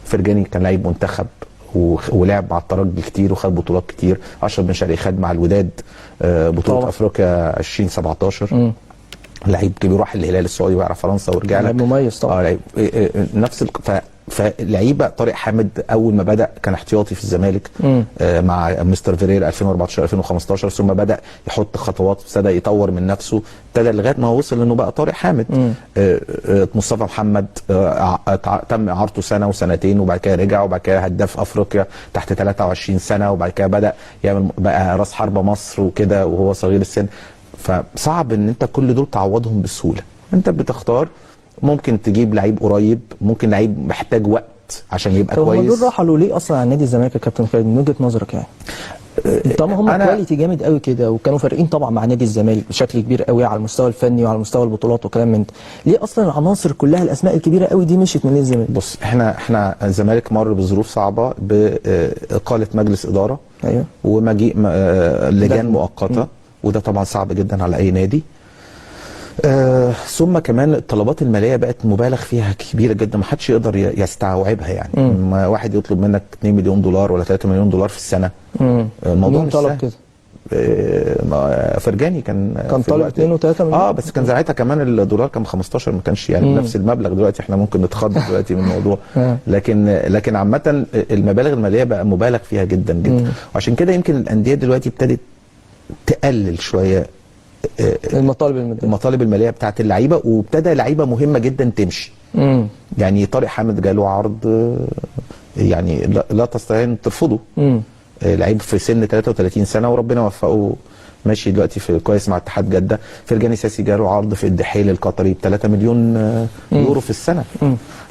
فرجاني كان لعيب منتخب ولعب مع الترجي كتير وخد بطولات كتير. اشرف بن شرقي خد مع الوداد بطوله افريقيا 2017. لعيب بيروح الهلال السعودي ويعرف فرنسا ورجع لك. لعيب مميز طبعا. لعيب نفس فلعيبه طارق حامد اول ما بدا كان احتياطي في الزمالك مع مستر فيريرا 2014 2015، ثم بدا يحط خطوات، ابتدى يطور من نفسه، ابتدى لغايه ما وصل انه بقى طارق حامد. مصطفى محمد تم اعارته سنه وسنتين وبعد كده رجع، وبعد كده هداف افريقيا تحت 23 سنه، وبعد كده بدا يعمل بقى راس حربه مصر وكده وهو صغير السن. فصعب ان انت كل دول تعوضهم بسهوله. انت بتختار، ممكن تجيب لعيب قريب، ممكن لعيب محتاج وقت عشان يبقى كويس. طب دول رحلوا ليه اصلا عن نادي الزمالك يا كابتن خالد من وجهه نظرك يعني؟ طبعا هم كواليتي جامد قوي كده، وكانوا فارقين طبعا مع نادي الزمالك بشكل كبير قوي على المستوى الفني وعلى مستوى البطولات وكلام من ده. ليه اصلا العناصر كلها الاسماء الكبيره قوي دي مشيت من نادي الزمالك؟ بص، احنا الزمالك مر بظروف صعبه باقاله مجلس اداره. ايوه. ومجيء لجان مؤقته، وده طبعا صعب جدا على اي نادي. ثم كمان الطلبات الماليه بقت مبالغ فيها كبيره جدا، ما حدش يقدر يستوعبها يعني. ما واحد يطلب منك 2 مليون دولار ولا 3 مليون دولار في السنه. الموضوع مش طلب كده. فرجاني كان طالب 2 و3 مليون. بس كان ساعتها كمان الدولار كان 15، ما كانش يعني بنفس المبلغ. دلوقتي احنا ممكن نتخض دلوقتي من الموضوع. لكن عامه المبالغ الماليه بقى مبالغ فيها جدا جدا. وعشان كده يمكن الانديه دلوقتي ابتدت تقلل شويه المطالب الماليه بتاعت اللعيبه، وابتدى لعيبه مهمه جدا تمشي. يعني طارق حامد جاله عرض يعني لا تستطيع ان ترفضه. لعيب في سن 33 سنه وربنا وفقه، ماشي دلوقتي في كويس مع اتحاد جده. فرجاني ساسي جاله عرض في الدحيل القطري ب 3 مليون يورو في السنه.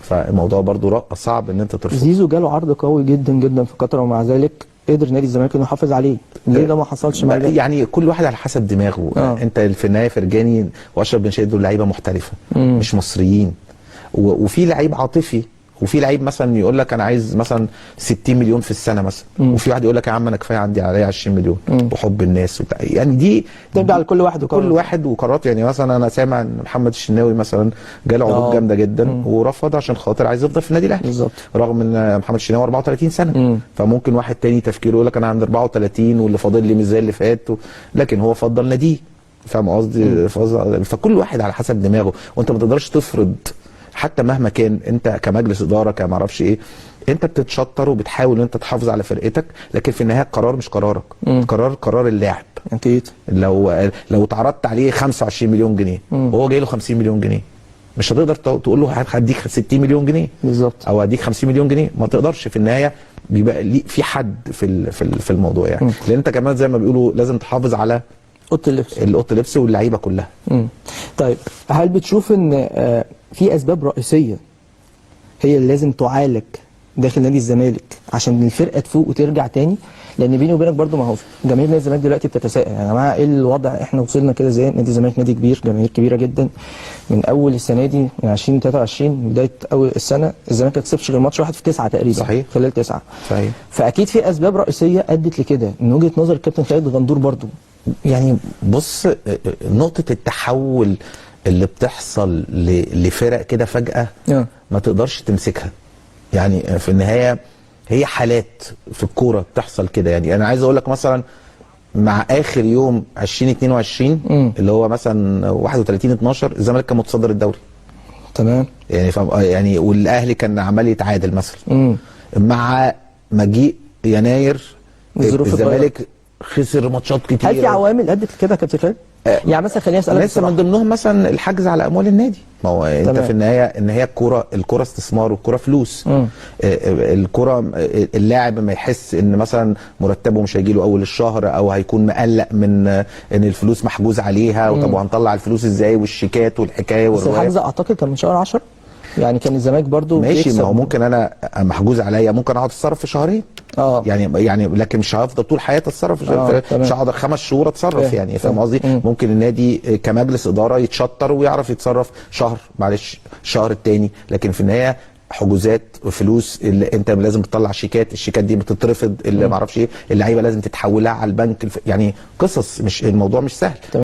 فالموضوع برضو صعب ان انت ترفضه. زيزو جاله عرض قوي جدا جدا في قطر، ومع ذلك قدر نادي الزمالك انه يحافظ عليه. ليه ده ما حصلش معاه؟ يعني كل واحد على حسب دماغه. انت في النهايه فرجاني واشرف بن شرقي دول لعيبه محترفه مش مصريين، وفي لعيب عاطفي، وفي لعيب مثلا يقول لك انا عايز مثلا 60 مليون في السنه مثلا، وفي واحد يقول لك يا عم انا كفايه عندي عليا 20 مليون وحب الناس وبتاع. يعني دي ترجع لكل واحد كل واحد وقرارات. يعني مثلا انا سامع ان محمد الشناوي مثلا جاله عروض جامده جدا ورفض عشان خاطر عايز يفضل في النادي الاهلي. بالظبط. رغم ان محمد الشناوي 34 سنه. فممكن واحد تاني تفكيره يقول لك انا عندي 34 واللي فاضل لي مش زي اللي فات لكن هو فضل ناديه. فاهم قصدي؟ فكل واحد على حسب دماغه، وانت ما تقدرش تفرض حتى مهما كان. انت كمجلس اداره كمعرفش ايه، انت بتتشطر وبتحاول ان انت تحافظ على فرقتك، لكن في النهايه القرار مش قرارك. قرار اللاعب. اكيد. لو اتعرضت عليه 25 مليون جنيه وهو جاي له 50 مليون جنيه، مش هتقدر تقول له هديك 60 مليون جنيه بالظبط، او هديك 50 مليون جنيه. ما تقدرش. في النهايه بيبقى في حد في الموضوع يعني. لان انت كمان زي ما بيقولوا لازم تحافظ على اوضه اللبس واللعيبه كلها. طيب، هل بتشوف ان في اسباب رئيسيه هي اللي لازم تعالج داخل نادي الزمالك عشان الفرقه تفوق وترجع تاني؟ لان بيني وبينك برضو ما هو جماهير نادي الزمالك دلوقتي بتتساءل يا جماعه ايه الوضع؟ احنا وصلنا كده ازاي؟ نادي الزمالك نادي كبير، جماهير كبيره جدا. من اول السنه دي من 2023 بدايه اول السنه الزمالك ما كسبش غير ماتش واحد في 9 تقريبا. صحيح. خلال 9. صحيح. فاكيد في اسباب رئيسيه ادت لكده من وجهه نظر الكابتن خالد غندور برضو. يعني بص، نقطه التحول اللي بتحصل لفرق كده فجأة ما تقدرش تمسكها. يعني في النهاية هي حالات في الكورة بتحصل كده. يعني أنا عايز أقول لك مثلا مع آخر يوم 2022 اللي هو مثلا 31/12 الزمالك كان متصدر الدوري. تمام. يعني والأهلي كان عمال يتعادل مثلا. مع مجيء يناير الزمالك خسر ماتشات كتير. هل في عوامل ادت لكده يا كابتن خالد؟ يعني مثلا خليني اسالك لسه من ضمنهم مثلا الحجز على اموال النادي. ما هو انت في النهايه ان هي الكوره استثمار والكوره فلوس. الكوره اللاعب ما يحس ان مثلا مرتبه مش هيجي له اول الشهر او هيكون مقلق من ان الفلوس محجوز عليها. وطب وهنطلع الفلوس ازاي والشيكات والحكايه والروايه. بس الحجز اعتقد كان من شهر 10. يعني كان الزمالك برضو ماشي. ما هو ممكن انا محجوز عليا ممكن اقعد اتصرف في شهرين. يعني لكن مش هفضل طول حياتي اتصرف. مش هقعد 5 شهور اتصرف. يعني فاهم قصدي؟ ممكن النادي كمجلس اداره يتشطر ويعرف يتصرف شهر، معلش الشهر الثاني. لكن في النهايه حجوزات وفلوس اللي انت لازم تطلع شيكات، الشيكات دي بتترفض، اللي ما اعرفش ايه، اللعيبه لازم تتحولها على البنك. يعني قصص، مش الموضوع مش سهل.